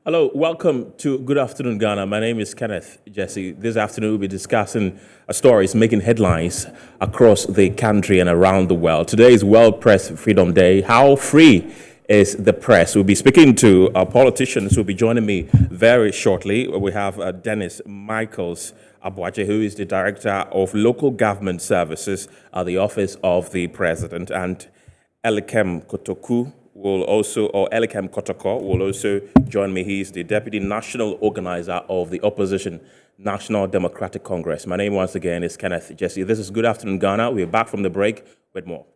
Hello, welcome to Good Afternoon, Ghana. My name is Kenneth Jesse. This afternoon, we'll be discussing stories making headlines across the country and around the world. Today is World Press Freedom Day. How free is the press? We'll be speaking to politicians who will be joining me very shortly. We have Dennis Michaels Abuaje, who is the Director of Local Government Services at the Office of the President, and Elikem Kotoku Elikem Kotoko will also join me. He is the Deputy National Organizer of the Opposition National Democratic Congress. My name once again is Kenneth Jesse. This is Good Afternoon, Ghana. We're back from the break with more.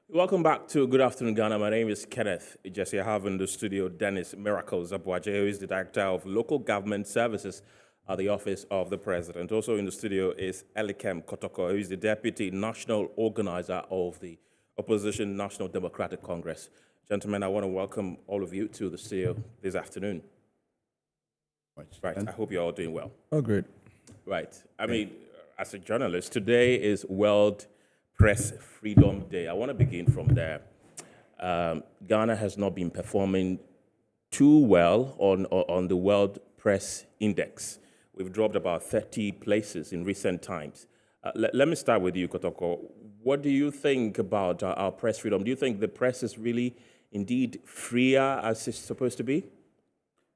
Welcome back to Good Afternoon, Ghana. My name is Kenneth Jesse. I have in the studio Dennis Miracles Abuaje, who is the Director of Local Government Services at the Office of the President. Also in the studio is Elikem Kotoko, who is the Deputy National Organizer of the Opposition National Democratic Congress. Gentlemen, I want to welcome all of you to the studio this afternoon. Right, I hope you're all doing well. Oh, great. Right. I mean, as a journalist, today is World Press Freedom Day. I want to begin from there. Ghana has not been performing too well on the World Press Index. We've dropped about 30 places in recent times. Let me start with you, Kotoko. What do you think about our press freedom? Do you think the press is really indeed freer as it's supposed to be?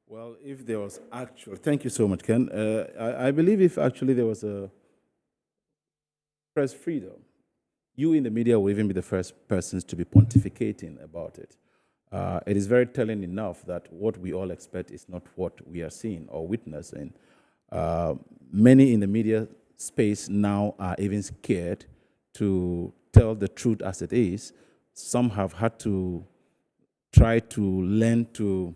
Well, if there was thank you so much, Ken. I believe if actually there was a press freedom, you in the media will even be the first persons to be pontificating about it. It is very telling enough that what we all expect is not what we are seeing or witnessing. Many in the media space now are even scared to tell the truth as it is. Some have had to try to learn to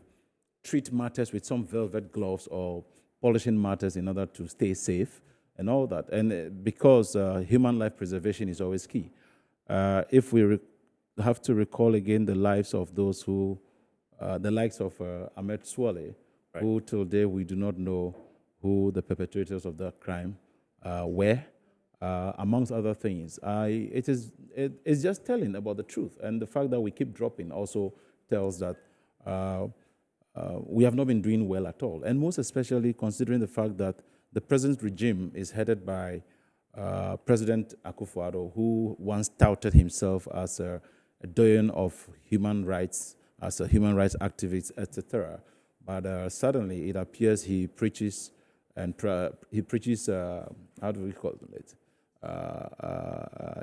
treat matters with some velvet gloves or polishing matters in order to stay safe and all that. And because human life preservation is always key. If we have to recall again the lives of those who, the likes of Ahmed Swale, right, who till today we do not know who the perpetrators of that crime were, amongst other things. It's just telling about the truth. And the fact that we keep dropping also tells that we have not been doing well at all. And most especially considering the fact that the present regime is headed by President Akufo-Addo, who once touted himself as a doyen of human rights, as a human rights activist, etc. But suddenly it appears he preaches how do we call it?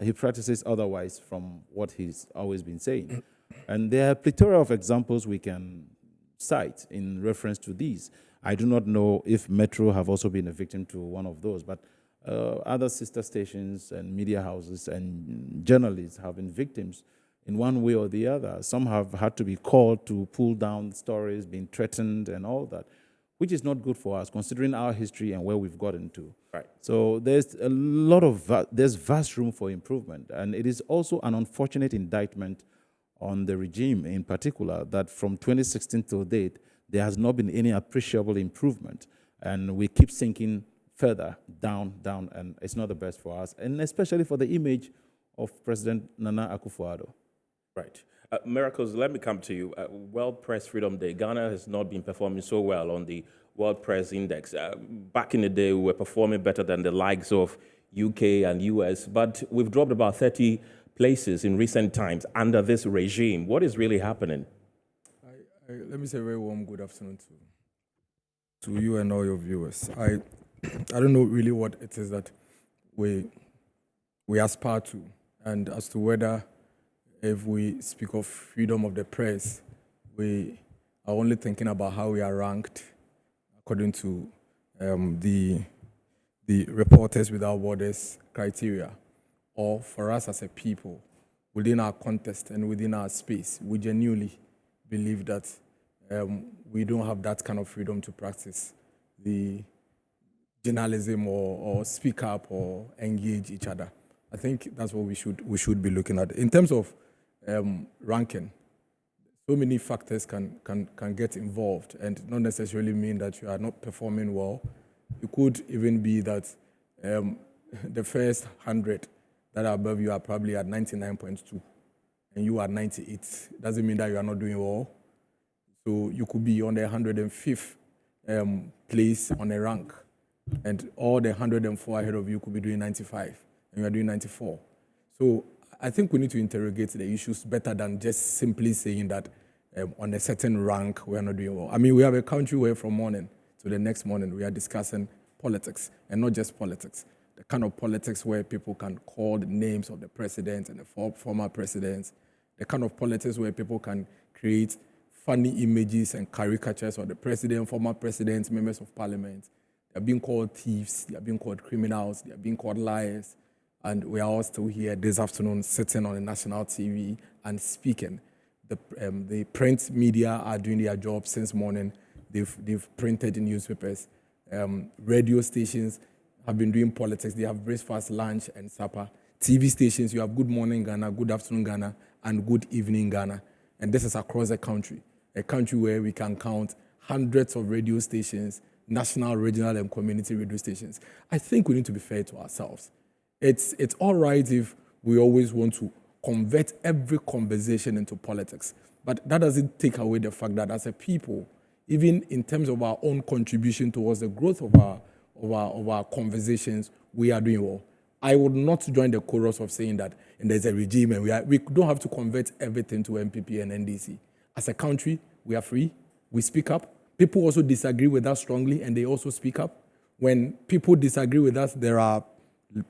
He practices otherwise from what he's always been saying. And there are a plethora of examples we can cite in reference to these. I do not know if Metro have also been a victim to one of those, but other sister stations and media houses and journalists have been victims in one way or the other. Some have had to be called to pull down stories, been threatened and all that, which is not good for us considering our history and where we've gotten to. Right. So there's a lot of, there's vast room for improvement. And it is also an unfortunate indictment on the regime in particular that from 2016 till date, there has not been any appreciable improvement. And we keep sinking further down, and it's not the best for us, and especially for the image of President Nana Akufo-Addo. Right. Miracles, let me come to you. World Press Freedom Day. Ghana has not been performing so well on the World Press Index. Back in the day, we were performing better than the likes of UK and US, but we've dropped about 30 places in recent times under this regime. What is really happening? Let me say a very warm good afternoon to you and all your viewers. I don't know really what it is that we aspire to, and as to whether if we speak of freedom of the press, we are only thinking about how we are ranked according to the Reporters Without Borders criteria, or for us as a people, within our context and within our space, we genuinely believe that we don't have that kind of freedom to practice the journalism or speak up or engage each other. I think that's what we should be looking at. In terms of ranking, so many factors can get involved and not necessarily mean that you are not performing well. It could even be that the first 100 that are above you are probably at 99.2 and you are 98. Doesn't mean that you are not doing well. So you could be on the 105th place on a rank, and all the 104 ahead of you could be doing 95, and you are doing 94. So I think we need to interrogate the issues better than just simply saying that on a certain rank we are not doing well. I mean, we have a country where from morning to the next morning we are discussing politics, and not just politics. The kind of politics where people can call the names of the president and the former presidents. The kind of politics where people can create funny images and caricatures of the president, former presidents, members of parliament. They are being called thieves, they are being called criminals, they are being called liars. And we are all still here this afternoon sitting on the national TV and speaking. The print media are doing their job since morning. They've printed in newspapers. Radio stations have been doing politics. They have breakfast, lunch, and supper. TV stations, you have Good Morning Ghana, Good Afternoon Ghana, and Good Evening Ghana. And this is across the country, a country where we can count hundreds of radio stations, national, regional, and community radio stations. I think we need to be fair to ourselves. It's all right if we always want to convert every conversation into politics, but that doesn't take away the fact that as a people, even in terms of our own contribution towards the growth of our conversations, we are doing well. I would not join the chorus of saying that and there's a regime and we don't have to convert everything to MPP and NDC. As a country, we are free. We speak up. People also disagree with us strongly, and they also speak up. When people disagree with us, there are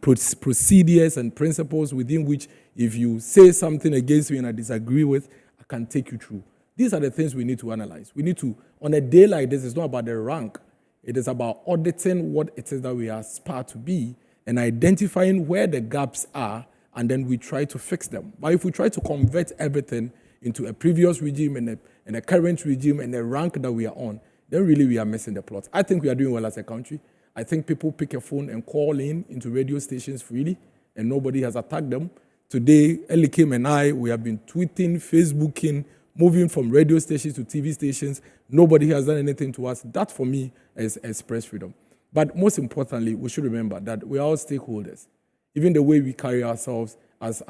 procedures and principles within which if you say something against me and I disagree with, I can take you through. These are the things we need to analyze. We need to, on a day like this, it's not about the rank. It is about auditing what it is that we aspire to be and identifying where the gaps are, and then we try to fix them. But if we try to convert everything into a previous regime and a current regime and a rank that we are on, then really we are missing the plot. I think we are doing well as a country. I think people pick a phone and call into radio stations freely, and nobody has attacked them. Today, Elikim and I, we have been tweeting, Facebooking, moving from radio stations to TV stations. Nobody has done anything to us. That, for me, is press freedom. But most importantly, we should remember that we are all stakeholders. Even the way we carry ourselves as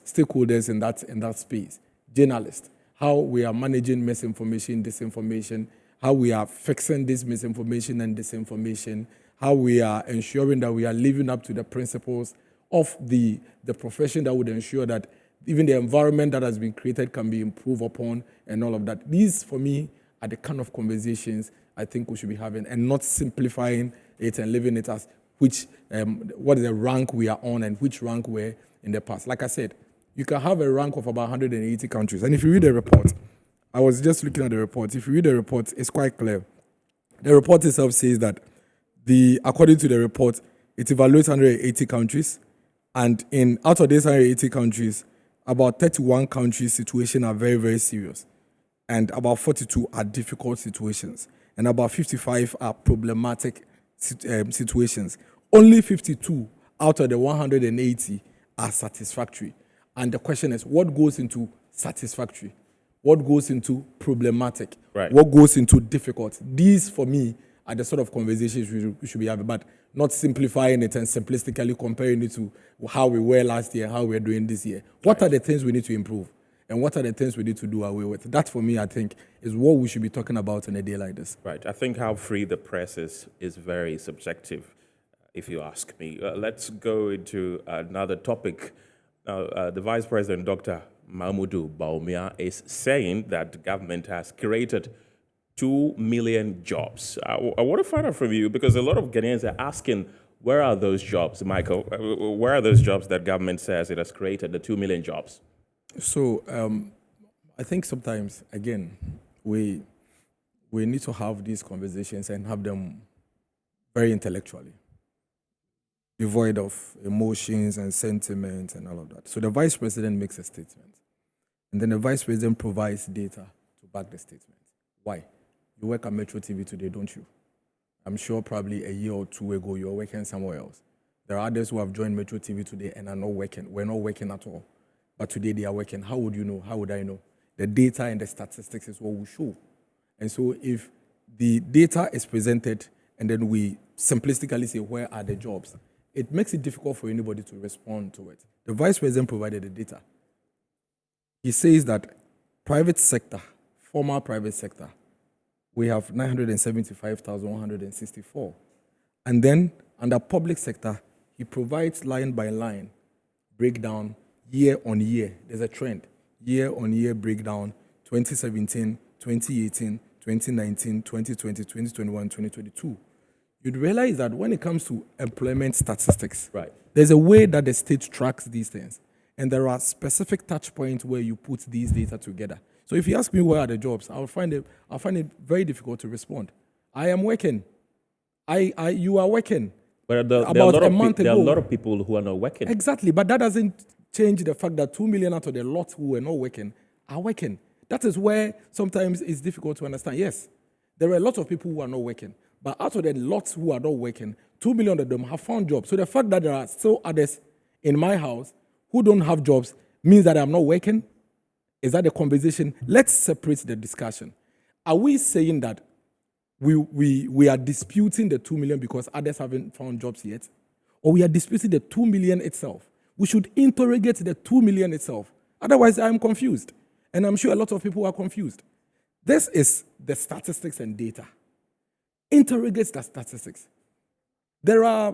stakeholders in that space, journalists, how we are managing misinformation, disinformation, how we are fixing this misinformation and disinformation, how we are ensuring that we are living up to the principles of the profession that would ensure that even the environment that has been created can be improved upon and all of that. These, for me, are the kind of conversations I think we should be having, and not simplifying it and leaving it as what is the rank we are on and which rank we're in the past. Like I said, you can have a rank of about 180 countries. And if you read the report, I was just looking at the report. If you read the report, it's quite clear. The report itself says that according to the report, it evaluates 180 countries. And out of these 180 countries, about 31 countries' situations are very, very serious. And about 42 are difficult situations. And about 55 are problematic situations. Only 52 out of the 180 are satisfactory. And the question is, what goes into satisfactory? What goes into problematic? Right. What goes into difficult? These, for me, are the sort of conversations we should be having, but not simplifying it and simplistically comparing it to how we were last year and how we're doing this year. What are the things we need to improve? And what are the things we need to do away with? That, for me, I think, is what we should be talking about on a day like this. Right. I think how free the press is very subjective, if you ask me. Let's go into another topic. Now, the Vice President, Dr. Mahamudu Bawumia, is saying that the government has created 2 million jobs. I want to find out from you, because a lot of Ghanaians are asking, where are those jobs, Michael? Where are those jobs that government says it has created, the 2 million jobs? So I think sometimes, again, we need to have these conversations and have them very intellectually, devoid of emotions and sentiments and all of that. So the Vice President makes a statement, and then the Vice President provides data to back the statement. Why? You work at Metro TV today, don't you? I'm sure probably a year or two ago you were working somewhere else. There are others who have joined Metro TV today and are not working. We're not working at all. But today they are working. How would you know? How would I know? The data and the statistics is what we show. And so if the data is presented and then we simplistically say, where are the jobs? It makes it difficult for anybody to respond to it. The Vice President provided the data. He says that private sector, formal private sector, we have 975,164. And then under public sector, he provides line by line breakdown year on year. There's a trend. Year on year breakdown, 2017, 2018, 2019, 2020, 2021, 2022. You'd realize that when it comes to employment statistics, right, there's a way that the state tracks these things. And there are specific touch points where you put these data together. So if you ask me where are the jobs, I'll find it very difficult to respond. I am working. You are working. But there are a lot of people who are not working. Exactly, but that doesn't change the fact that 2 million out of the lot who are not working are working. That is where sometimes it's difficult to understand. Yes, there are a lot of people who are not working, but out of the lots who are not working, 2 million of them have found jobs. So the fact that there are still others in my house who don't have jobs means that I'm not working? Is that the conversation? Let's separate the discussion. Are we saying that we are disputing the 2 million because others haven't found jobs yet? Or we are disputing the 2 million itself? We should interrogate the 2 million itself. Otherwise, I'm confused. And I'm sure a lot of people are confused. This is the statistics and data. Interrogate the statistics. There are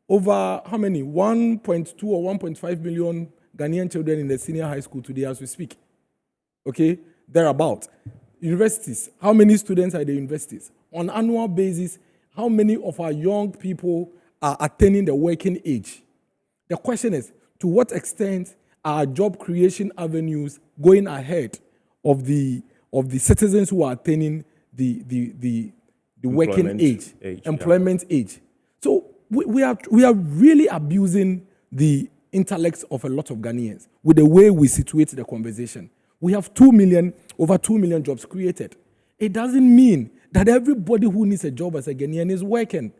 over how many? 1.2 or 1.5 million Ghanaian children in the senior high school today as we speak. Okay? Thereabout. Universities. How many students are in the universities? On an annual basis, how many of our young people are attaining the working age? The question is, to what extent are job creation avenues going ahead of the citizens who are attaining the working age, employment age? So we are really abusing the intellects of a lot of Ghanaians with the way we situate the conversation. We have over 2 million jobs created. It doesn't mean that everybody who needs a job as a Ghanaian is working.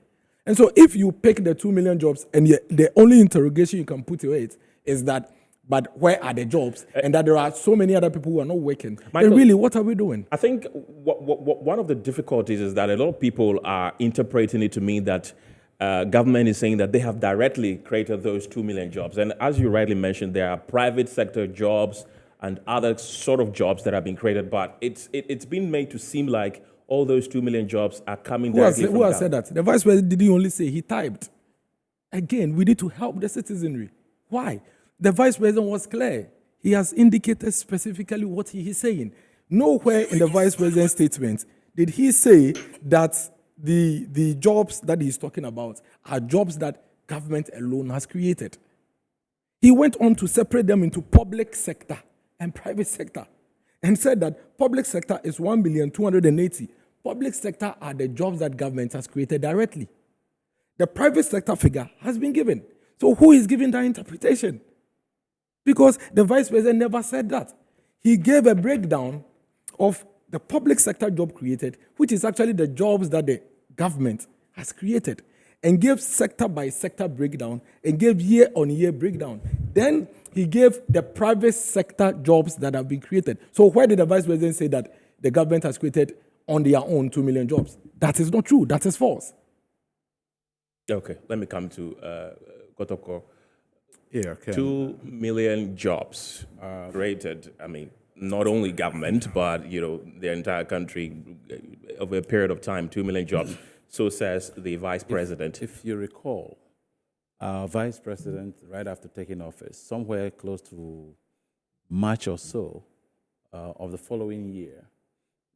And so if you pick the 2 million jobs and the only interrogation you can put to it is that, but where are the jobs? And that there are so many other people who are not working. Michael, then really, what are we doing? I think one of the difficulties is that a lot of people are interpreting it to mean that government is saying that they have directly created those 2 million jobs. And as you rightly mentioned, there are private sector jobs and other sort of jobs that have been created, but it's been made to seem like all those 2 million jobs are coming directly from Who has said that? The Vice President didn't only say, he typed. Again, we need to help the citizenry. Why? The Vice President was clear. He has indicated specifically what he is saying. Nowhere in the Vice President's statement did he say that the jobs that he's talking about are jobs that government alone has created. He went on to separate them into public sector and private sector and said that public sector is 1,280,000. Public sector are the jobs that government has created directly. The private sector figure has been given. So who is giving that interpretation? Because the Vice President never said that. He gave a breakdown of the public sector job created, which is actually the jobs that the government has created, and gave sector by sector breakdown and gave year on year breakdown. Then he gave the private sector jobs that have been created. So why did the Vice President say that the government has created on their own 2 million jobs? That is not true. That is false. Okay, let me come to Kotoko. Yeah, okay. 2 million jobs created. I mean, not only government, but the entire country over a period of time. 2 million jobs. So says the Vice President. If you recall, our Vice President, right after taking office, somewhere close to March or so of the following year,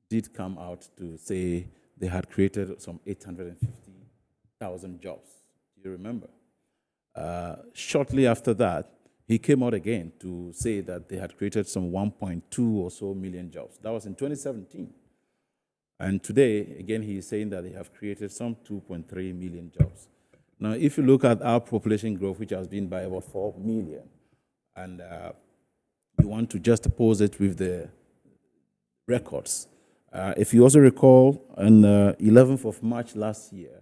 did come out to say they had created some 850,000 jobs. Do you remember? Shortly after that, he came out again to say that they had created some 1.2 or so million jobs. That was in 2017. And today, again, he is saying that they have created some 2.3 million jobs. Now, if you look at our population growth, which has been by about 4 million, and you want to just oppose it with the records, if you also recall, on the 11th of March last year,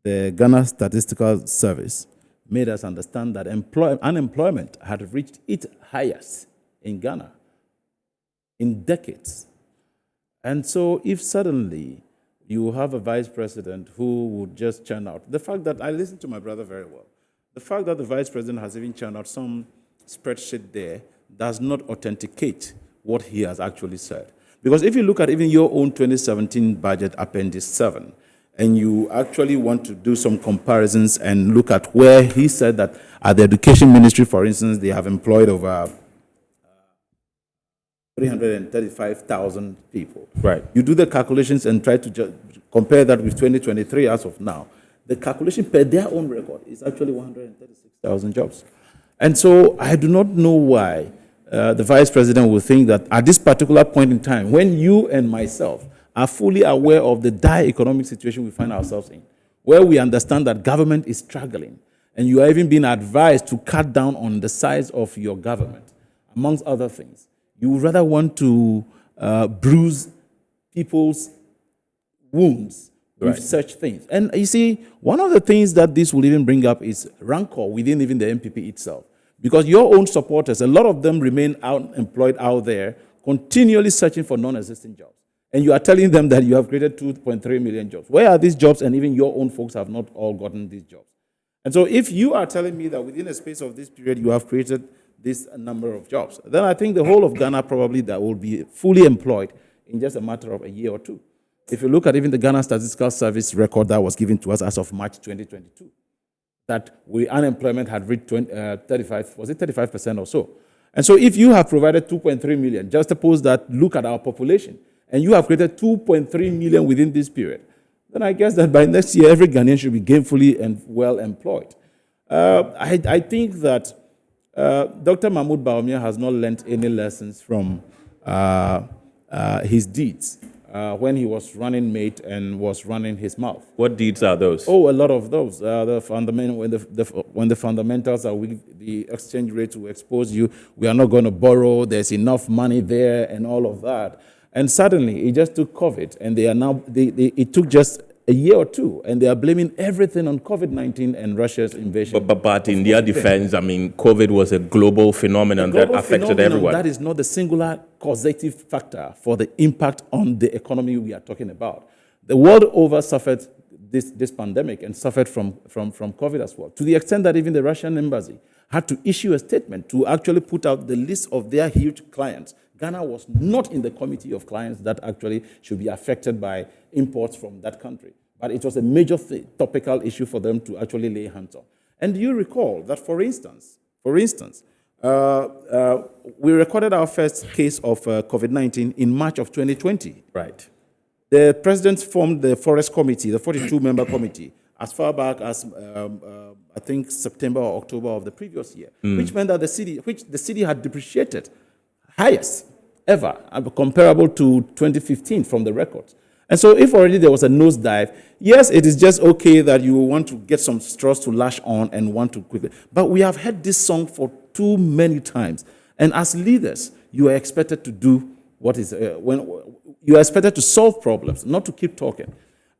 the Ghana Statistical Service made us understand that unemployment had reached its highest in Ghana in decades. And so if suddenly you have a vice president who would just churn out. The fact that, I listened to my brother very well, the fact that the vice president has even churned out some spreadsheet there does not authenticate what he has actually said. Because if you look at even your own 2017 budget Appendix 7, and you actually want to do some comparisons and look at where he said that at the Education Ministry, for instance, they have employed over 335,000 people. Right. You do the calculations and try to compare that with 2023 as of now. The calculation per their own record is actually 136,000 jobs. And so I do not know why the vice president will think that at this particular point in time, when you and myself are fully aware of the dire economic situation we find ourselves in, where we understand that government is struggling, and you are even being advised to cut down on the size of your government, amongst other things, you would rather want to bruise people's wounds with such things. And you see, one of the things that this will even bring up is rancor within even the MPP itself. Because your own supporters, a lot of them remain unemployed out there, continually searching for non-existent jobs. And you are telling them that you have created 2.3 million jobs. Where are these jobs? And even your own folks have not all gotten these jobs. And so if you are telling me that within a space of this period, you have created this number of jobs, then I think the whole of Ghana probably that will be fully employed in just a matter of a year or two. If you look at even the Ghana Statistical Service record that was given to us as of March 2022, that unemployment had reached 35% or so. And so if you have provided 2.3 million, just suppose that, look at our population, and you have created 2.3 million within this period, then I guess that by next year, every Ghanaian should be gainfully and well employed. I think that Dr. Mahmoud Bawumia has not learned any lessons from his deeds when he was running mate and was running his mouth. What deeds are those? Oh, a lot of those. When the fundamentals are weak, the exchange rate will expose you. We are not going to borrow. There's enough money there and all of that. And suddenly, it just took COVID, and they are now. It took just a year or two, and they are blaming everything on COVID-19 and Russia's invasion. But in their defense, I mean, COVID was a global phenomenon that affected everyone. That is not the singular causative factor for the impact on the economy we are talking about. The world over suffered this pandemic and suffered from COVID as well, to the extent that even the Russian embassy had to issue a statement to actually put out the list of their huge clients. Ghana was not in the committee of clients that actually should be affected by imports from that country. But it was a major topical issue for them to actually lay hands on. And you recall that, for instance, we recorded our first case of COVID-19 in March of 2020. Right. The president formed the Forest Committee, the 42-member committee, as far back as, I think, September or October of the previous year, which meant that the city had depreciated highest ever, comparable to 2015 from the records. And so if already there was a nosedive, yes, it is just okay that you want to get some straws to lash on and want to quickly. But we have heard this song for too many times. And as leaders, you are expected to do what is, when you are expected to solve problems, not to keep talking.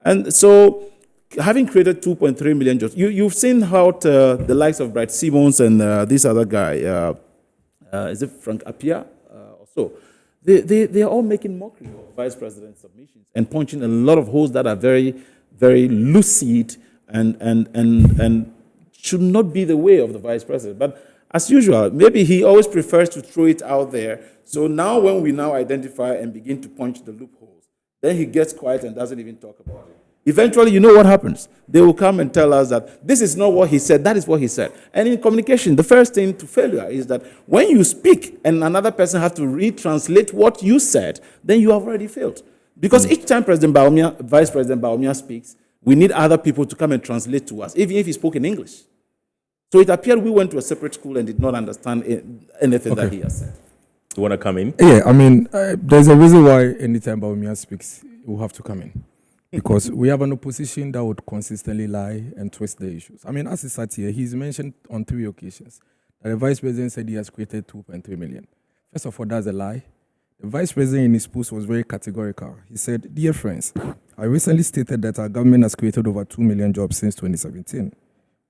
And so having created 2.3 million jobs, you've seen how the likes of Bright Simmons and this other guy, is it Frank Appiah or so? They are all making mockery of Vice President's submissions and punching a lot of holes that are very, very lucid and should not be the way of the Vice President. But as usual, maybe he always prefers to throw it out there. So now when we now identify and begin to punch the loopholes, then he gets quiet and doesn't even talk about it. Eventually, you know what happens? They will come and tell us that this is not what he said, that is what he said. And in communication, the first thing to failure is that when you speak and another person has to retranslate what you said, then you have already failed. Because each time Vice President Bawumia speaks, we need other people to come and translate to us, even if he spoke in English. So it appeared we went to a separate school and did not understand anything that he has said. You want to come in? Yeah, I mean, there's a reason why anytime Bawumia speaks, he will have to come in. Because we have an opposition that would consistently lie and twist the issues. I mean, as he sat here, he's mentioned on 3 occasions that the Vice President said he has created 2.3 million. First of all, that's a lie. The Vice President in his post was very categorical. He said, "Dear friends, I recently stated that our government has created over 2 million jobs since 2017.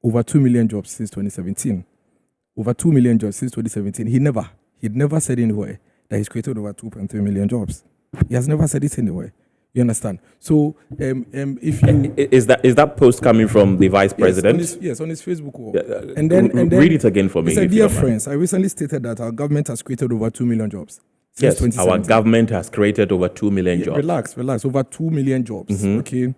Over 2 million jobs since 2017. Over 2 million jobs since 2017. He'd never said anywhere that he's created over 2.3 million jobs. He has never said it anywhere. You understand? So if you Is that post coming from the vice president? yes, on his Facebook wall. And then read it again for me. He said, "Dear friends, I recently stated that our government has created over 2 million jobs." Yes, our government has created over 2 million jobs. Relax, over 2 million jobs. Okay,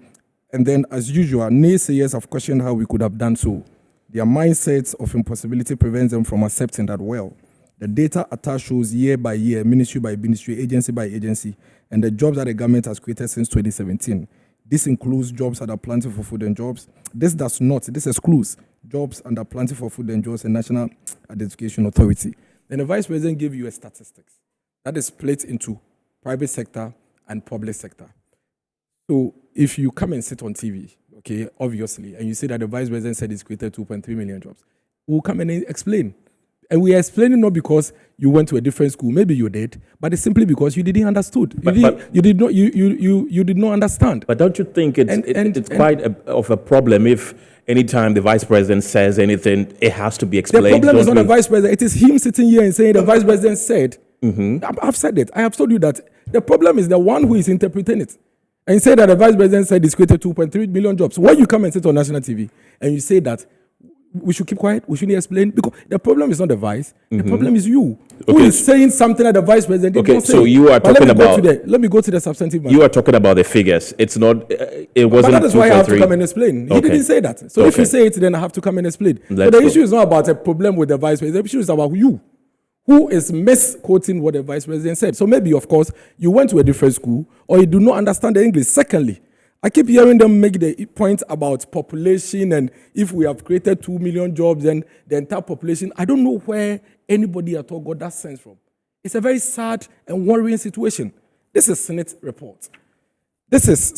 and then as usual, naysayers have questioned how we could have done so. Their mindsets of impossibility prevents them from accepting that, well, the data attached shows year by year, ministry by ministry, agency by agency, and the jobs that the government has created since 2017. This includes jobs that are planted for food and jobs. This excludes jobs under planted for food and jobs and National Identification Authority. Then the vice president gave you a statistics that is split into private sector and public sector. So if you come and sit on TV, okay, obviously, and you say that the vice president said he's created 2.3 million jobs, we'll come and explain. And we are explaining not because you went to a different school, maybe you did, but it's simply because you didn't understood. You did not understand. But don't you think it's quite of a problem if anytime the vice president says anything, it has to be explained? The problem is not the vice president. It is him sitting here and saying the vice president said. I've said it. I have told you that. The problem is the one who is interpreting it. And say that the vice president said he's created 2.3 million jobs. When you come and sit on national TV and you say that we should keep quiet, we shouldn't explain, because the problem is not the vice, the problem is you. Who is saying something that the vice president did not say. So you are talking about... Let me go to the substantive matter. You are talking about the figures. It's not... It wasn't... But that is why I have to come and explain. He didn't say that. So if you say it, then I have to come and explain. So the issue is not about a problem with the vice president. The issue is about you, who is misquoting what the vice president said. So maybe, of course, you went to a different school or you do not understand the English. Secondly, I keep hearing them make the point about population, and if we have created 2 million jobs, then the entire population, I don't know where anybody at all got that sense from. It's a very sad and worrying situation. This is Senate report. This is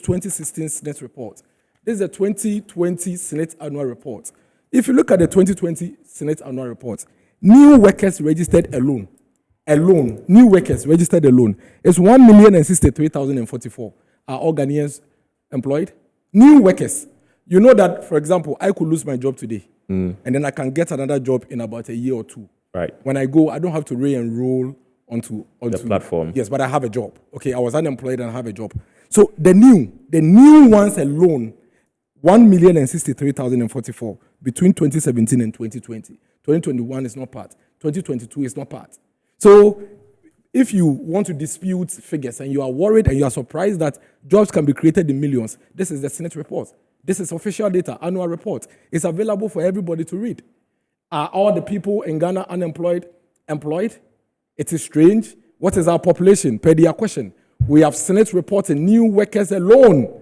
2016 Senate report. This is the 2020 Senate annual report. If you look at the 2020 Senate annual report, new workers registered alone, new workers registered alone, is 1,063,044. Are all Ghanaians employed? New workers. You know that, for example, I could lose my job today, and then I can get another job in about a year or two. Right. When I go, I don't have to re-enroll onto the platform. Yes, but I have a job. Okay, I was unemployed and I have a job. So the new ones alone, 1,063,044 between 2017 and 2020. 2021 is not part. 2022 is not part. So if you want to dispute figures and you are worried and you are surprised that jobs can be created in millions, this is the Senate report. This is official data, annual report. It's available for everybody to read. Are all the people in Ghana unemployed? Employed? It is strange. What is our population? Per their question. We have Senate reporting new workers alone,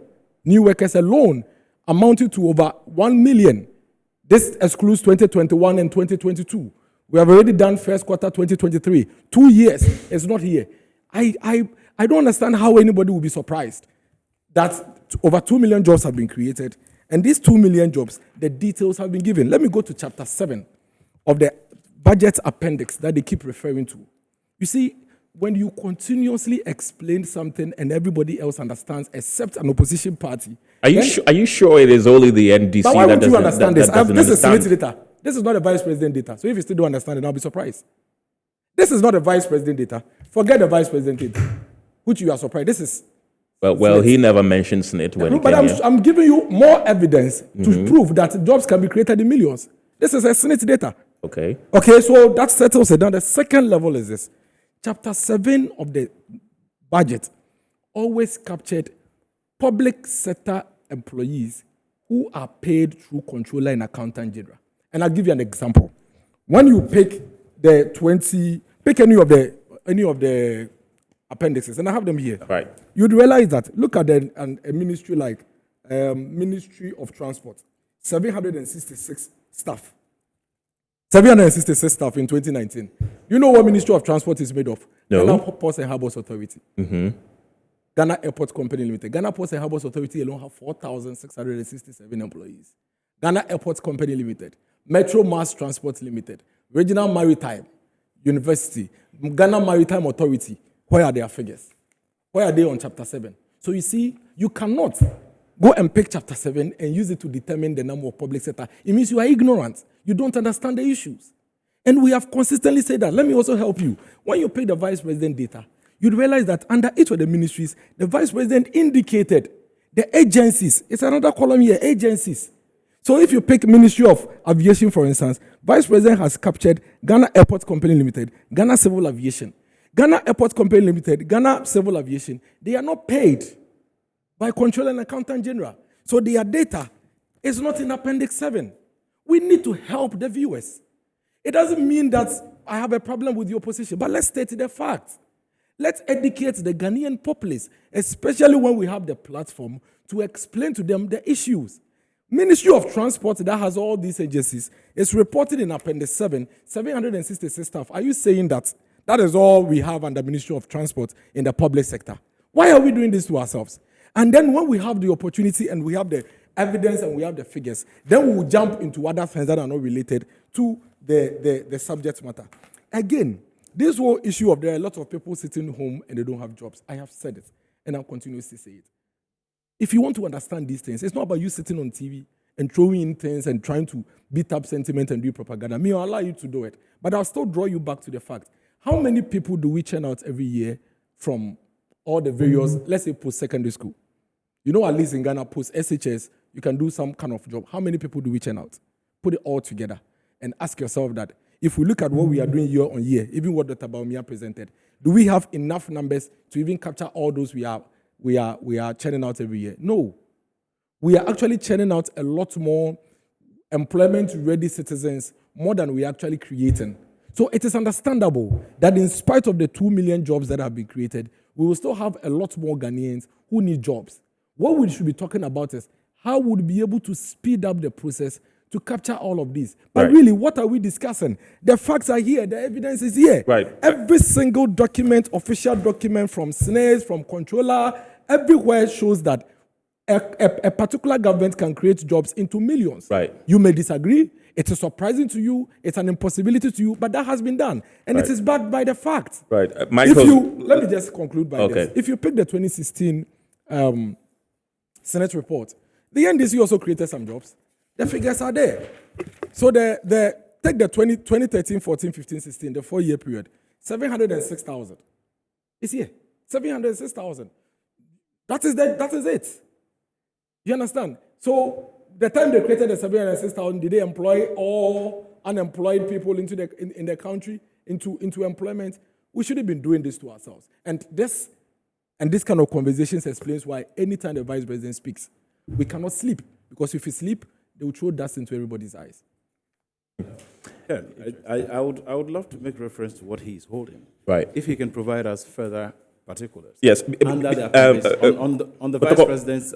amounting to over 1 million. This excludes 2021 and 2022. We have already done first quarter 2023. 2 years is not here. I don't understand how anybody will be surprised that over 2 million jobs have been created. And these 2 million jobs, the details have been given. Let me go to chapter 7 of the budget appendix that they keep referring to. You see, when you continuously explain something and everybody else understands except an opposition party. Are you sure it is only the NDC but why that would you understand this? This is Senate understand? data. This is not a vice president data. So if you still don't understand it, I'll be surprised. This is not a vice president data. Forget the vice president data, which you are surprised. This is... Well, he never mentioned SNIT when he came here. I'm giving you more evidence to prove that jobs can be created in millions. This is a SNIT data. Okay, so that settles it. Now the second level is this. Chapter 7 of the budget always captured public sector employees who are paid through controller and accountant general. And I'll give you an example. When you pick any of the appendixes, and I have them here. right. You'd realize that. Look at a ministry like Ministry of Transport, 766 staff. 766 staff in 2019. You know what Ministry of Transport is made of? No. Ghana Ports and Harbours Authority. Ghana Airport Company Limited. Ghana Ports and Harbours Authority alone have 4,667 employees. Ghana Airport Company Limited. Metro Mass Transport Limited. Regional Maritime University. Ghana Maritime Authority. Where are their figures? Where are they on chapter 7? So you see, you cannot go and pick chapter 7 and use it to determine the number of public sector. It means you are ignorant. You don't understand the issues. And we have consistently said that. Let me also help you. When you pick the vice president data, you'd realize that under each of the ministries, the vice president indicated the agencies. It's another column here, agencies. So if you pick Ministry of Aviation, for instance, vice president has captured Ghana Airport Company Limited, Ghana Civil Aviation. Ghana Airport Company Limited, Ghana Civil Aviation, they are not paid by Controller and Accountant General. So their data is not in Appendix 7. We need to help the viewers. It doesn't mean that I have a problem with the opposition, but let's state the facts. Let's educate the Ghanaian populace, especially when we have the platform to explain to them the issues. Ministry of Transport that has all these agencies is reported in Appendix 7, 766 staff. Are you saying that that is all we have under Ministry of Transport in the public sector? Why are we doing this to ourselves? And then when we have the opportunity and we have the evidence and we have the figures, then we will jump into other things that are not related to the subject matter. Again, this whole issue of there are a lot of people sitting home and they don't have jobs. I have said it, and I'll continue to say it. If you want to understand these things, it's not about you sitting on TV and throwing in things and trying to beat up sentiment and do propaganda. Me, I'll allow you to do it. But I'll still draw you back to the fact. How many people do we churn out every year from all the various, let's say, post-secondary school? You know, at least in Ghana, post-SHS, you can do some kind of job. How many people do we churn out? Put it all together and ask yourself that. If we look at what we are doing year on year, even what Dr. Baumia presented, do we have enough numbers to even capture all those we are churning out every year? No. We are actually churning out a lot more employment-ready citizens, more than we are actually creating. So it is understandable that in spite of the 2 million jobs that have been created, we will still have a lot more Ghanaians who need jobs. What we should be talking about is how we would be able to speed up the process to capture all of these. But really, what are we discussing? The facts are here. The evidence is here. Right. Every single document, official document from SNES, from controller, everywhere shows that a particular government can create jobs into millions. Right. You may disagree. It is surprising to you. It's an impossibility to you, but that has been done. And it is backed by the facts. Right. Let me just conclude by this. Okay. If you pick the 2016 Senate report, the NDC also created some jobs. The figures are there. So take the 2013, 14, 15, 16, the 4-year period, 706,000. It's here. 706,000. That is it. You understand? So the time they created the 706,000, did they employ all unemployed people in the country into employment? We should have been doing this to ourselves. And this kind of conversations explains why anytime the vice president speaks, we cannot sleep. Because if we sleep, they will throw dust into everybody's eyes. Yeah, I would love to make reference to what he is holding. Right. If he can provide us further particulars. Yes. Under the on the vice president's.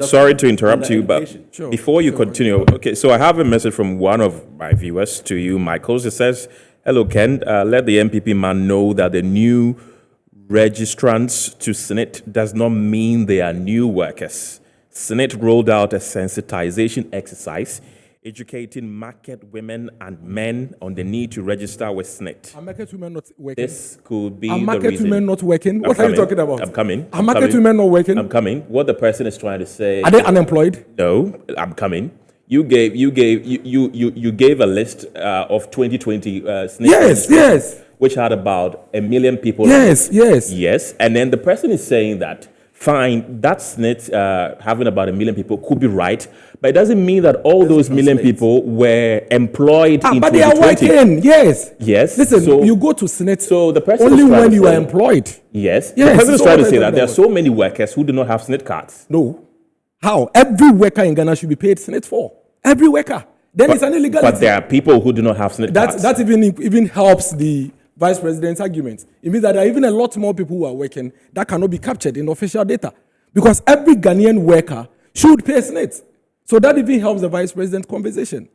Sorry to interrupt you, but Sure. before you continue, okay, so I have a message from one of my viewers to you, Michael. It says, hello, Ken. Let the MPP man know that the new registrants to Senate does not mean they are new workers. Senate rolled out a sensitization exercise educating market women and men on the need to register with Senate. Are market women not working? This could be Are the market reason. women not working? What are coming. you talking about? I'm coming. Are market women not working? I'm coming. What the person is trying to say. Are they unemployed? No, I'm coming. You gave a list of 2020 Senate Yes. which had about 1 million people. Yes. And then the person is saying that, fine, that Senate having about 1 million people could be right, but it doesn't mean that all those million people were employed in 2020. But they are working, yes. Yes. Listen, so, you go to Senate so the person only is trying when to you say, are employed. Yes. Yes, The person is so trying to what say are you that there are talking so many workers who do not have Senate cards. No. How? Every worker in Ghana should be paid Senate for. Every worker. Then it's an illegality. But there are people who do not have Senate cards. That even helps the vice president's argument. It means that there are even a lot more people who are working that cannot be captured in official data. Because every Ghanaian worker should pay Senate. So that even helps the vice president's conversation.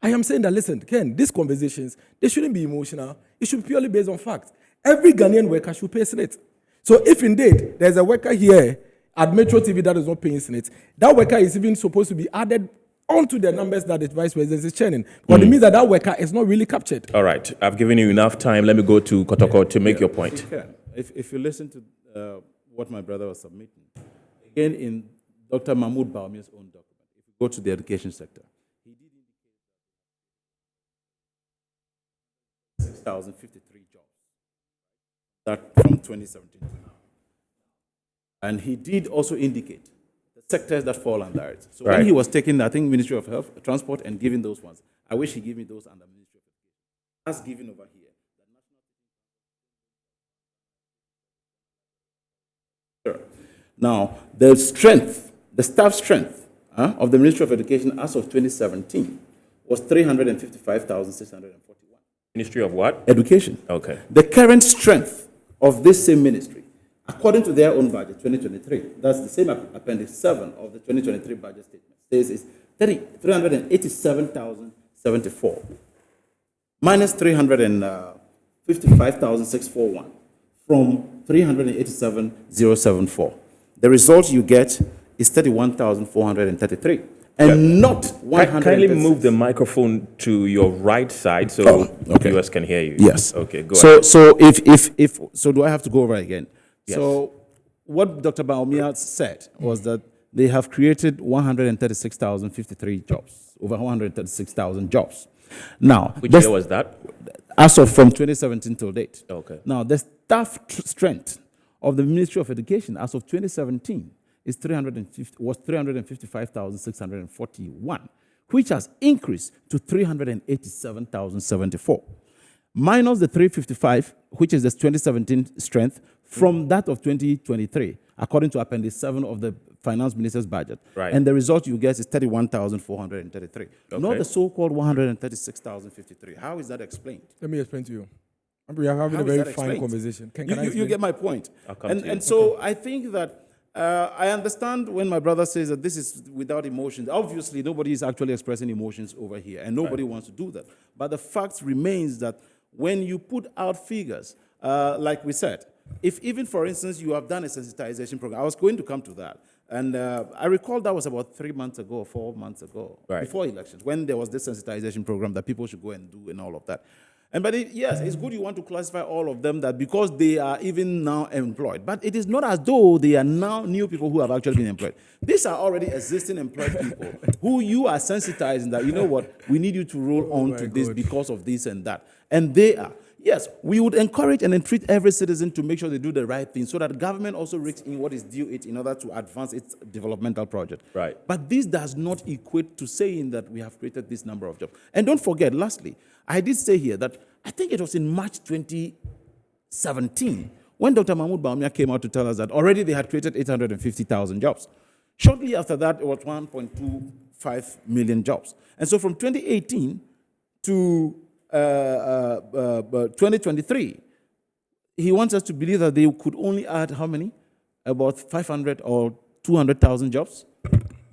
I am saying that, listen, Ken, these conversations, they shouldn't be emotional. It should be purely based on facts. Every Ghanaian worker should pay Senate. So if indeed there's a worker here at Metro TV that is not paying Senate, that worker is even supposed to be added onto the numbers that the vice president is churning. But it means that worker is not really captured. All right. I've given you enough time. Let me go to Kotoko to make your point. If you listen to what my brother was submitting, again in Dr. Mahmoud Baumia's own document, if you go to the education sector, he did indicate 6,053 jobs. that from 2017 to now. And he did also indicate the sectors that fall under it. So when he was taking, I think, Ministry of Health, Transport, and giving those ones, I wish he gave me those under Ministry of Education. That's given over here. Sure. Now, the staff strength of the Ministry of Education as of 2017 was 355,641. Ministry of what? Education. Okay. The current strength of this same ministry, according to their own budget, 2023, that's the same Appendix 7 of the 2023 budget statement, says is 387,074 minus 355,641 from 387,074. The result you get is 31,433. And not 100. Kindly move the microphone to your right side so viewers can hear you. Yes. Okay, go ahead. So so do I have to go over again? Yes. So what Dr. Baumia said was that they have created 136,053 jobs, over 136,000 jobs. Now, which year was that? As of from 2017 till date. Okay. Now, the staff strength of the Ministry of Education as of 2017 is 355,641, which has increased to 387,074, minus the 355, which is the 2017 strength, from that of 2023, according to Appendix 7 of the Finance Minister's budget. Right. And the result you get is 31,433, not the so-called 136,053. How is that explained? Let me explain to you. We are having a very fine conversation. You get my point. And so I think that I understand when my brother says that this is without emotions. Obviously, nobody is actually expressing emotions over here, and nobody wants to do that. But the fact remains that when you put out figures, like we said, if even, for instance, you have done a sensitization program, I was going to come to that. And I recall that was about 3 months ago, 4 months ago, before elections, when there was this sensitization program that people should go and do and all of that. But yes, it's good you want to classify all of them that because they are even now employed. But it is not as though they are now new people who have actually been employed. These are already existing employed people who you are sensitizing that, you know what, we need you to roll on to this because of this and that. And they are. Yes, we would encourage and entreat every citizen to make sure they do the right thing so that government also rakes in what is due it in order to advance its developmental project. Right. But this does not equate to saying that we have created this number of jobs. And don't forget, lastly, I did say here that I think it was in March 2017 when Dr. Mahmoud Baumia came out to tell us that already they had created 850,000 jobs. Shortly after that, it was 1.25 million jobs. And so from 2018 to 2023, he wants us to believe that they could only add how many? About 500 or 200,000 jobs?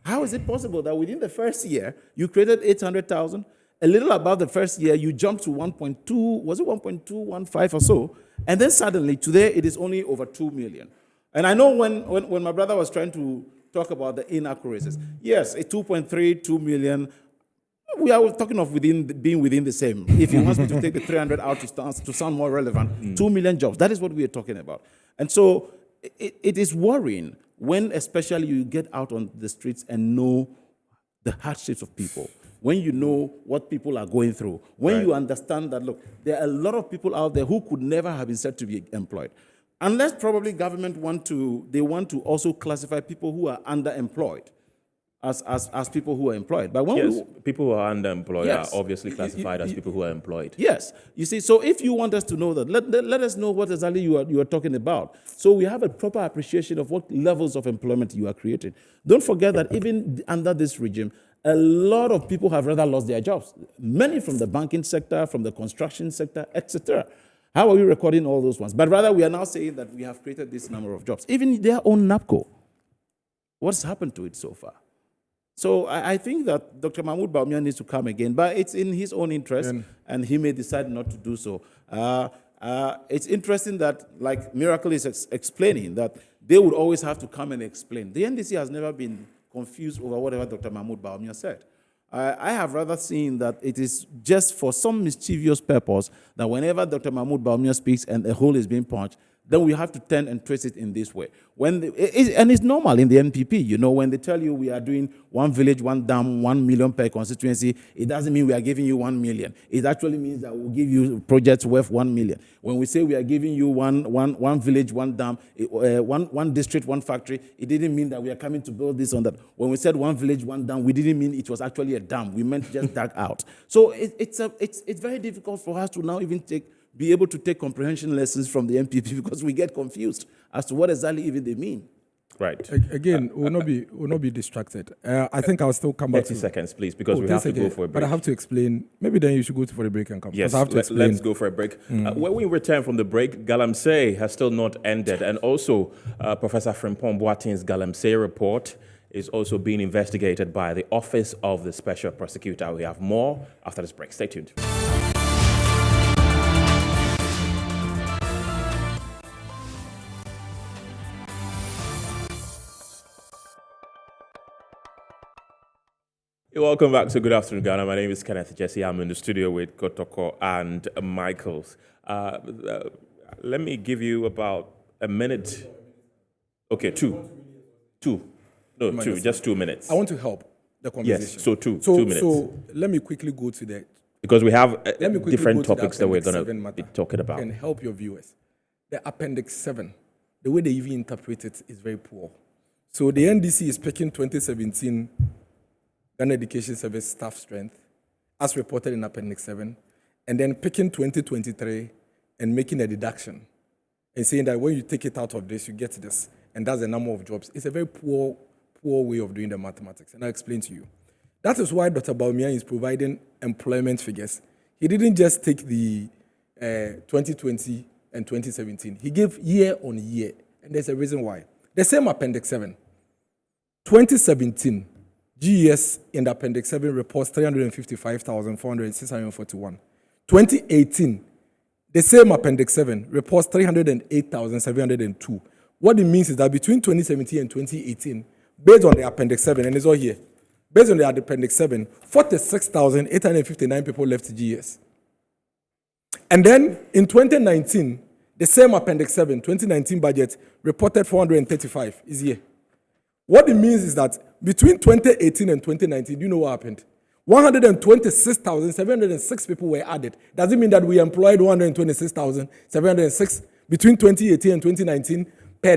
How is it possible that within the first year, you created 800,000? A little above the first year, you jumped to 1.2, was it 1.215 or so? And then suddenly, today, it is only over 2 million. And I know when my brother was trying to talk about the inaccuracies, yes, a 2.3, 2 million, we are talking of being within the same. If he wants me to take the 300 out to sound more relevant, 2 million jobs, that is what we are talking about. And so it is worrying when especially you get out on the streets and know the hardships of people, when you know what people are going through, when you understand that, look, there are a lot of people out there who could never have been said to be employed. Unless probably government want to also classify people who are underemployed as people who are employed. But when people who are underemployed are obviously classified as people who are employed. Yes. You see, so if you want us to know that, let us know what exactly you are talking about. So we have a proper appreciation of what levels of employment you are creating. Don't forget that even under this regime, a lot of people have rather lost their jobs. Many from the banking sector, from the construction sector, etc. How are we recording all those ones? But rather, we are now saying that we have created this number of jobs. Even their own NAPCO. What's happened to it so far? So I think that Dr. Mahmoud Baumia needs to come again, but it's in his own interest, and he may decide not to do so. It's interesting that, like Miracle is explaining, that they would always have to come and explain. The NDC has never been confused over whatever Dr. Mahmoud Baumia said. I have rather seen that it is just for some mischievous purpose that whenever Dr. Mahmoud Baumia speaks and a hole is being punched, then we have to turn and twist it in this way. And it's normal in the NPP, you know, when they tell you we are doing one village, one dam, 1 million per constituency, it doesn't mean we are giving you 1 million. It actually means that we'll give you projects worth 1 million. When we say we are giving you one village, one dam, one district, one factory, it didn't mean that we are coming to build this on that. When we said one village, one dam, we didn't mean it was actually a dam. We meant just dug out. So it's very difficult for us to now even be able to take comprehension lessons from the NPP because we get confused as to what exactly even they mean. Right. Again, we'll not be distracted. I think I'll still come back 30 to seconds, please, because we have to go for a break. But I have to explain. Maybe then you should go for the break and come. Yes, I have to explain. Let's go for a break. When we return from the break, Galamsey has still not ended. And also, Professor FrimpongBoateng's Galamsey report is also being investigated by the Office of the Special Prosecutor. We have more after this break. Stay tuned. Welcome back to Good Afternoon, Ghana. My name is Kenneth Jesse. I'm in the studio with Kotoko and Michaels. Let me give you about a minute. Okay, two. No, two, just 2 minutes. I want to help the conversation. Yes, so 2 minutes. So let me quickly go to that. Because we have different topics that we're going to be talking about. And help your viewers. The Appendix 7, the way they even interpret it is very poor. So the NDC is picking 2017 Ghana Education Service staff strength, as reported in Appendix 7, and then picking 2023 and making a deduction and saying that when you take it out of this, you get this, and that's the number of jobs. It's a very poor way of doing the mathematics, and I'll explain to you. That is why Dr. Bawumia is providing employment figures. He didn't just take the 2020 and 2017. He gave year on year, and there's a reason why. The same Appendix 7, 2017, GES in the Appendix 7 reports 355,641. 2018, the same Appendix 7 reports 308,702. What it means is that between 2017 and 2018, based on the Appendix 7, and it's all here, based on the Appendix 7, 46,859 people left GES. And then in 2019, the same Appendix 7, 2019 budget, reported 435 is here. What it means is that between 2018 and 2019, do you know what happened? 126,706 people were added. Does it mean that we employed 126,706 between 2018 and 2019 per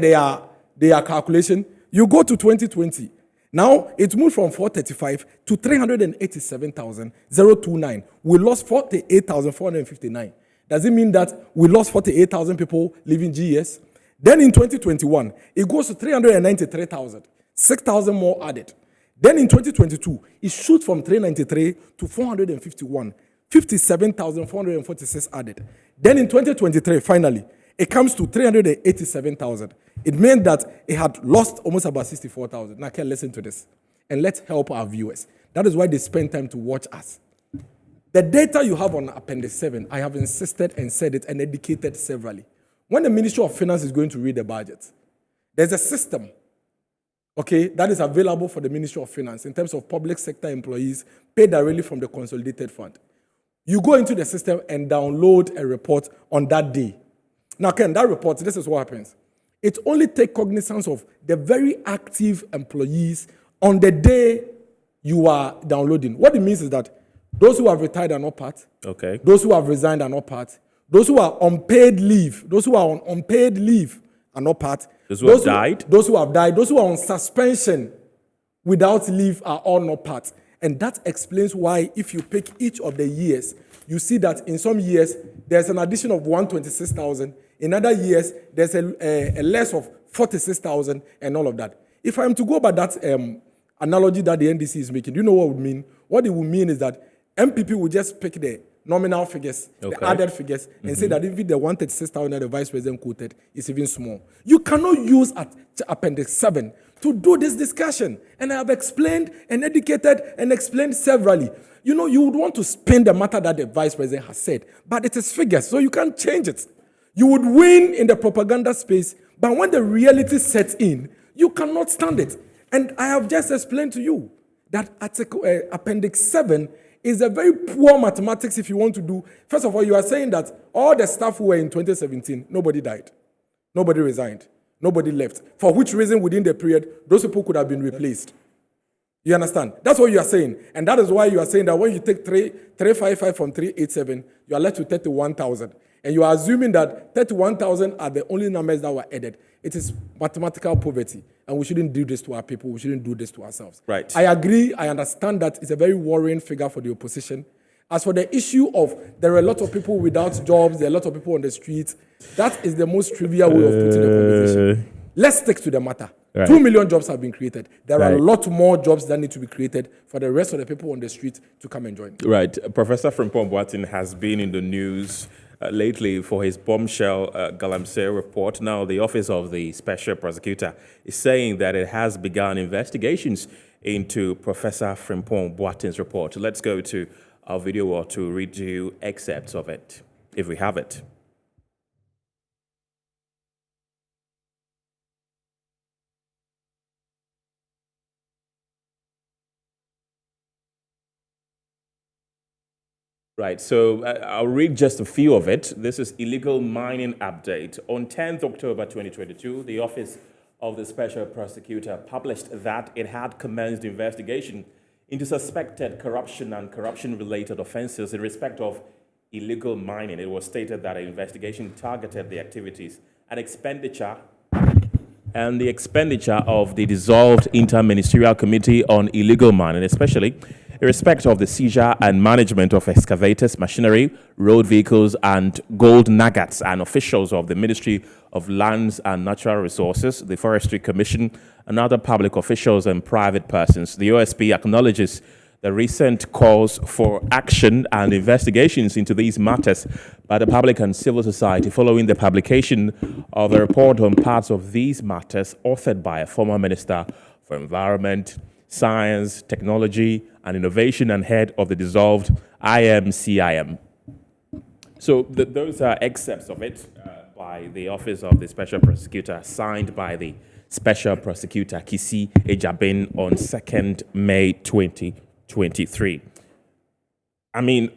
their calculation? You go to 2020. Now, it moved from 435 to 387,029. We lost 48,459. Does it mean that we lost 48,000 people leaving GES? Then in 2021, it goes to 393,000. 6,000 more added. Then in 2022, it shoots from 393 to 451. 57,446 added. Then in 2023, finally, it comes to 387,000. It meant that it had lost almost about 64,000. Now, can listen to this. And let's help our viewers. That is why they spend time to watch us. The data you have on Appendix 7, I have insisted and said it and educated severally. When the Ministry of Finance is going to read the budget, there's a system, okay, that is available for the Ministry of Finance in terms of public sector employees paid directly from the consolidated fund. You go into the system and download a report on that day. Now, Ken, that report, this is what happens. It only takes cognizance of the very active employees on the day you are downloading. What it means is that those who have retired are not part. Okay. Those who have resigned are not part. Those who are on paid leave, those who are on unpaid leave are not part. Those who have died? Those who have died, those who are on suspension without leave are all not part. And that explains why if you pick each of the years, you see that in some years, there's an addition of 126,000. In other years, there's a less of 46,000 and all of that. If I'm to go by that analogy that the NDC is making, do you know what it would mean? What it would mean is that MPP will just pick the nominal figures, the added figures, and say that even the 136,000 that the Vice President quoted is even small. You cannot use Appendix 7 to do this discussion. And I have explained and educated and explained severally. You know, you would want to spin the matter that the Vice President has said, but it is figures, so you can't change it. You would win in the propaganda space, but when the reality sets in, you cannot stand it. And I have just explained to you that Appendix 7 is a very poor mathematics if you want to do. First of all, you are saying that all the staff who were in 2017, nobody died. Nobody resigned. Nobody left. For which reason within the period, those people could have been replaced. You understand? That's what you are saying. And that is why you are saying that when you take 355 from 387, you are left with 31,000. And you are assuming that 31,000 are the only numbers that were added. It is mathematical poverty. And we shouldn't do this to our people. We shouldn't do this to ourselves. Right. I agree. I understand that it's a very worrying figure for the opposition. As for the issue of there are a lot of people without jobs, there are a lot of people on the streets, that is the most trivial way of putting the conversation. Let's stick to the matter. Right. 2 million jobs have been created. There are a lot more jobs that need to be created for the rest of the people on the street to come and join. Right. Professor FrimpongBoateng has been in the news lately for his bombshell Galamsey report. Now, the Office of the Special Prosecutor is saying that it has begun investigations into Professor FrimpongBoateng's report. Let's go to our video or to read you excerpts of it, if we have it. Right, so I'll read just a few of it. This is illegal mining update. On 10th October 2022, the Office of the Special Prosecutor published that it had commenced investigation into suspected corruption and corruption-related offenses in respect of illegal mining. It was stated that an investigation targeted the activities and expenditure of the dissolved Inter-Ministerial Committee on Illegal Mining, especially in respect of the seizure and management of excavators, machinery, road vehicles, and gold nuggets, and officials of the Ministry of Lands and Natural Resources, the Forestry Commission, and other public officials and private persons. The OSP acknowledges the recent calls for action and investigations into these matters by the public and civil society following the publication of a report on parts of these matters authored by a former Minister for Environment, Science, Technology, and Innovation and head of the dissolved IMCIM. So those are excerpts of it by the Office of the Special Prosecutor, signed by the Special Prosecutor Kisi Ejabin on 2nd May 2023. I mean,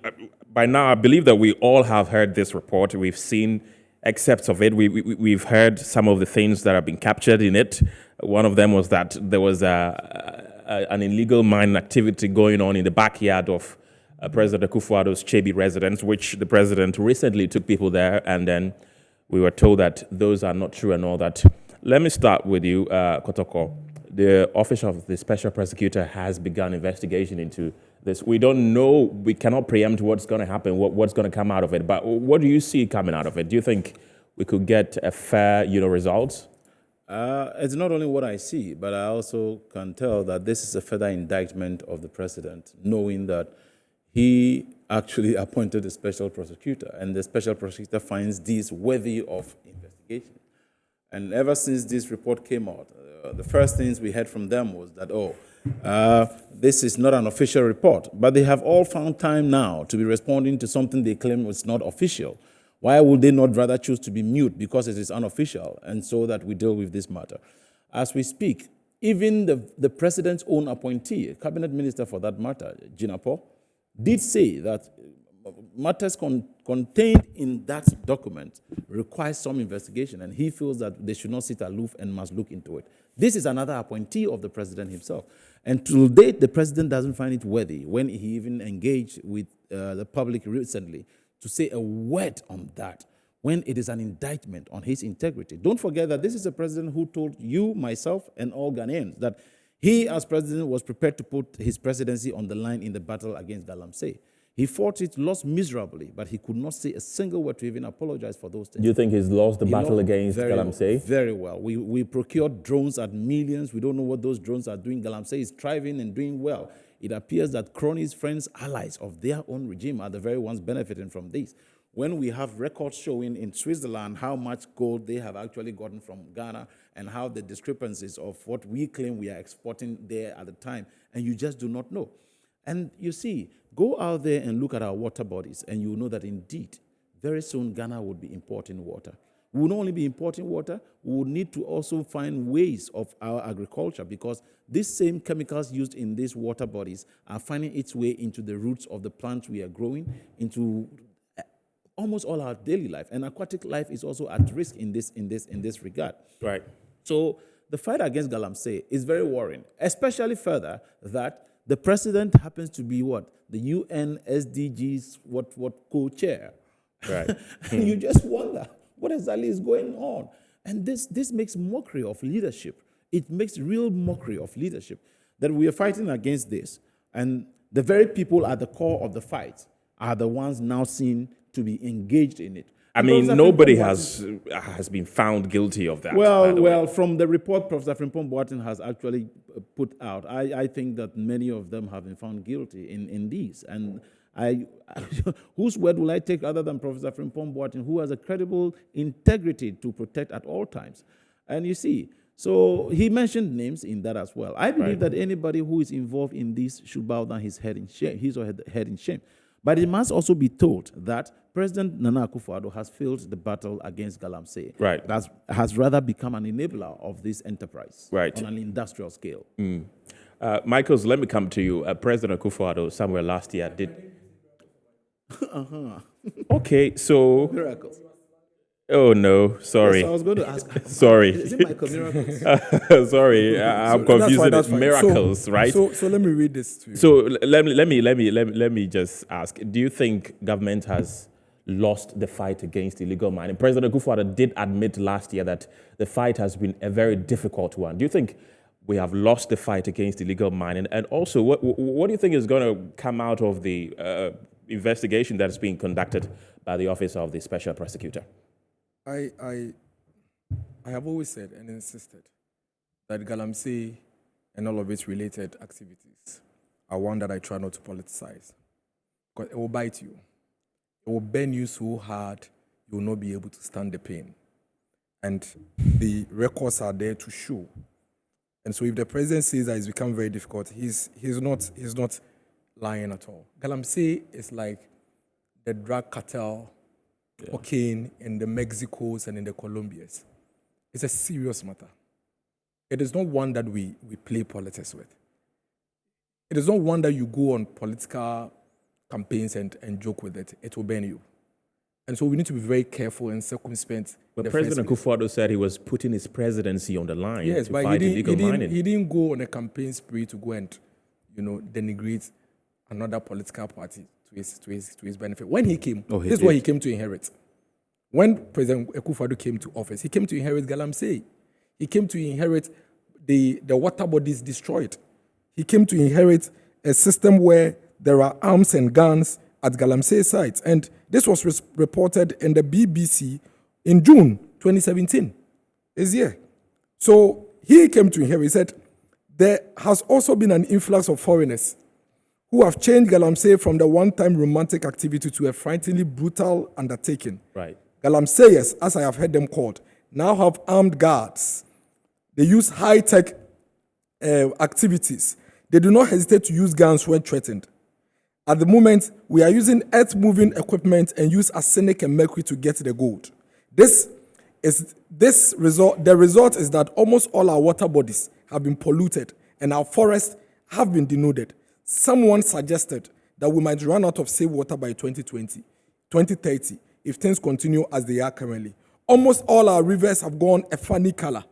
by now, I believe that we all have heard this report. We've seen excerpts of it. We've heard some of the things that have been captured in it. One of them was that there was an illegal mining activity going on in the backyard of President Akufo-Addo's Chebi residence, which the president recently took people there, and then we were told that those are not true and all that. Let me start with you, Kotoko. The Office of the Special Prosecutor has begun investigation into this. We don't know, we cannot preempt what's going to happen, what's going to come out of it, but what do you see coming out of it? Do you think we could get a fair, result? It's not only what I see, but I also can tell that this is a further indictment of the president, knowing that he actually appointed a special prosecutor, and the special prosecutor finds this worthy of investigation. And ever since this report came out, the first things we heard from them was that, this is not an official report, but they have all found time now to be responding to something they claim was not official. Why would they not rather choose to be mute because it is unofficial, and so that we deal with this matter? As we speak, even the president's own appointee, cabinet minister for that matter, Jinapo, did say that matters contained in that document require some investigation, and he feels that they should not sit aloof and must look into it. This is another appointee of the president himself. And to date, the president doesn't find it worthy when he even engaged with the public recently to say a word on that when it is an indictment on his integrity. Don't forget that this is a president who told you, myself, and all Ghanaians that he, as president, was prepared to put his presidency on the line in the battle against Galamsey. He fought it, lost miserably, but he could not say a single word to even apologize for those things. Do you think he's lost the battle against Galamsey? Very well. We procured drones at millions. We don't know what those drones are doing. Galamsey is thriving and doing well. It appears that cronies, friends, allies of their own regime are the very ones benefiting from this. When we have records showing in Switzerland how much gold they have actually gotten from Ghana and how the discrepancies of what we claim we are exporting there at the time, and you just do not know. And you see, go out there and look at our water bodies, and you will know that indeed, very soon Ghana would be importing water. We will not only be importing water, we will need to also find ways of our agriculture, because these same chemicals used in these water bodies are finding its way into the roots of the plants we are growing, into almost all our daily life, and aquatic life is also at risk in this regard. Right. So the fight against galamsey is very worrying, especially further that the president happens to be what? The UN SDGs co-chair. Right. And you just wonder what exactly is going on. And this makes mockery of leadership. It makes real mockery of leadership that we are fighting against this. And the very people at the core of the fight are the ones now seen to be engaged in it. I mean, nobody has been found guilty of that. Well, from the report Professor FrimpongBoateng has actually put out, I think that many of them have been found guilty in these. And whose word will I take other than Professor FrimpongBoateng, who has a credible integrity to protect at all times? And you see, so he mentioned names in that as well. I believe that anybody who is involved in this should bow down his head in shame, his or her head in shame. But it must also be told that President Nana Akufo-Addo has failed the battle against galamsey. Right. That has rather become an enabler of this enterprise on an industrial scale. Michaels, let me come to you. President Akufo-Addo somewhere last year did... Okay, so... Miracles. Oh, no, sorry. Yes, I was going to ask. Sorry. Is it Michael Miracles? Sorry, I'm confusing it. Miracles, right? So let me read this to you. So let me just ask, do you think government has lost the fight against illegal mining? President Akufo-Addo did admit last year that the fight has been a very difficult one. Do you think we have lost the fight against illegal mining? And also, what do you think is going to come out of the investigation that's being conducted by the Office of the Special Prosecutor? I have always said and insisted that galamsey and all of its related activities are one that I try not to politicize, because it will bite you. It will burn you so hard you will not be able to stand the pain. And the records are there to show. And so if the president says that it's become very difficult, he's not lying at all. Galamsey is like the drug cartel, cocaine in the Mexicos and in the Colombias. It's a serious matter. It is not one that we play politics with. It is not one that you go on political campaigns and joke with it. It will burn you. And so we need to be very careful and circumspect. But President Akufo-Addo said he was putting his presidency on the line to fight illegal mining. He didn't go on a campaign spree to go and, denigrate another political party to his benefit. When he came, this is what he came to inherit. When President Akufo-Addo came to office, he came to inherit galamsey. He came to inherit the water bodies destroyed. He came to inherit a system where there are arms and guns at galamsey sites. And this was reported in the BBC in June 2017, this year. So he came to inherit. He said, there has also been an influx of foreigners who have changed galamsey from the one-time romantic activity to a frighteningly brutal undertaking. Right. Galamseyers, as I have heard them called, now have armed guards. They use high-tech activities. They do not hesitate to use guns when threatened. At the moment, we are using earth-moving equipment and use arsenic and mercury to get the gold. The result is that almost all our water bodies have been polluted and our forests have been denuded. Someone suggested that we might run out of safe water by 2030, if things continue as they are currently. Almost all our rivers have gone a funny color,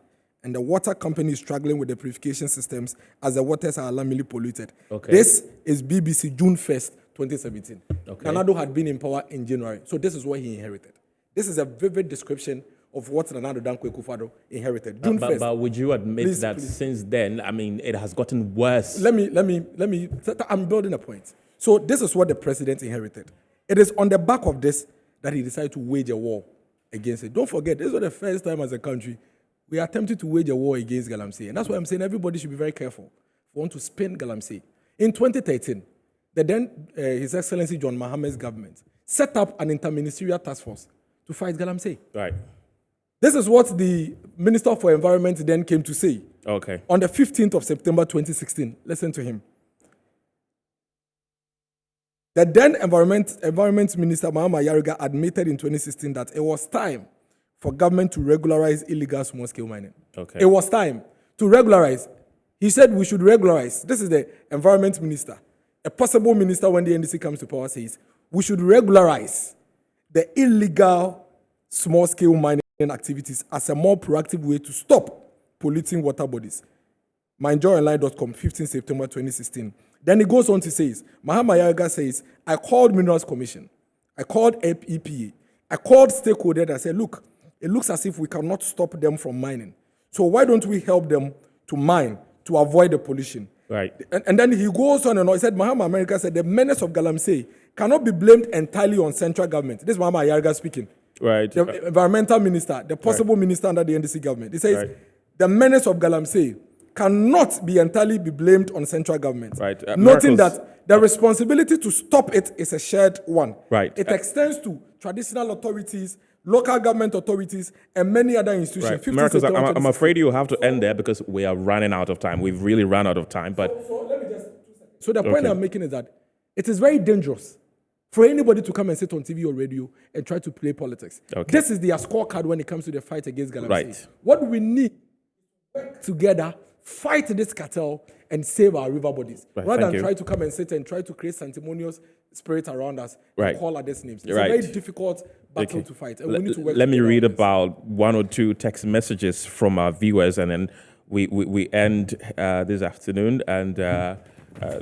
and the water company is struggling with the purification systems as the waters are alarmingly polluted. Okay. This is BBC June 1st, 2017. Okay. Nana had been in power in January, so this is what he inherited. This is a vivid description of what Nana Akufo-Addo inherited. June 1st. But would you admit that since then, I mean, it has gotten worse? Let me, I'm building a point. So this is what the president inherited. It is on the back of this that he decided to wage a war against it. Don't forget, this was the first time as a country we attempted to wage a war against galamsey. And that's why I'm saying everybody should be very careful for one to spin galamsey. In 2013, His Excellency John Mahama's government set up an interministerial task force to fight galamsey. Right. This is what the Minister for Environment then came to say. Okay. On the 15th of September 2016. Listen to him. The then Environment Minister Mahama Yariga admitted in 2016 that it was time for government to regularize illegal small-scale mining. Okay. It was time to regularize. He said we should regularize. This is the Environment Minister. A possible minister when the NDC comes to power says we should regularize the illegal small-scale mining activities as a more proactive way to stop polluting water bodies. MyJoyOnline.com, 15 September 2016. Then he goes on to say, Mahama Yaga says, I called Minerals Commission, I called EPA, I called stakeholders and said, look, it looks as if we cannot stop them from mining. So why don't we help them to mine to avoid the pollution? Right. And then he goes on and on. He said, Mahama America said, the menace of Galamsey cannot be blamed entirely on central government. This is Mahama Yaga speaking. Right. The environmental minister, the possible minister under the NDC government. He says, the menace of Galamsey cannot be entirely be blamed on central government. Right. Noting that the responsibility to stop it is a shared one. Right. It extends to traditional authorities, local government authorities, and many other institutions. Right. Miracles, I'm afraid you have to end there because we are running out of time. We've really run out of time. But let me just. So the point I'm making is that it is very dangerous for anybody to come and sit on TV or radio and try to play politics. Okay. This is their scorecard when it comes to the fight against Galamsey. Right. What we need work together, fight this cartel, and save our river bodies. Right, rather than try to come and sit and try to create sanctimonious spirit around us and call others names. It's a very difficult battle to fight, and we need to work Let me read on about one or two text messages from our viewers, and then we end this afternoon. And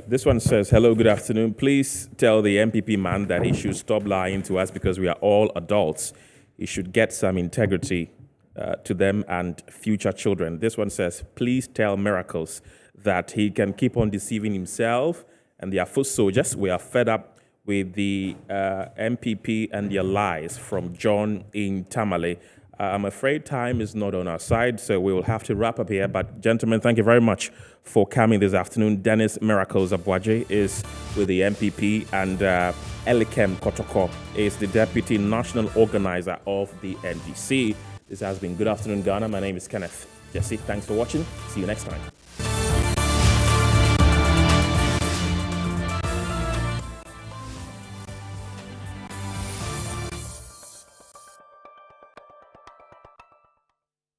this one says, hello, good afternoon. Please tell the MPP man that he should stop lying to us because we are all adults. He should get some integrity to them and future children. This one says, please tell Miracles that he can keep on deceiving himself and their foot soldiers. We are fed up with the MPP and their lies. From John in Tamale. I'm afraid time is not on our side, so we will have to wrap up here. But gentlemen, thank you very much for coming this afternoon. Dennis Miracles Abwaje is with the MPP, and Elikem Kotoko is the Deputy National Organizer of the NDC. This has been Good Afternoon Ghana. My name is Kenneth Jesse. Thanks for watching. See you next time.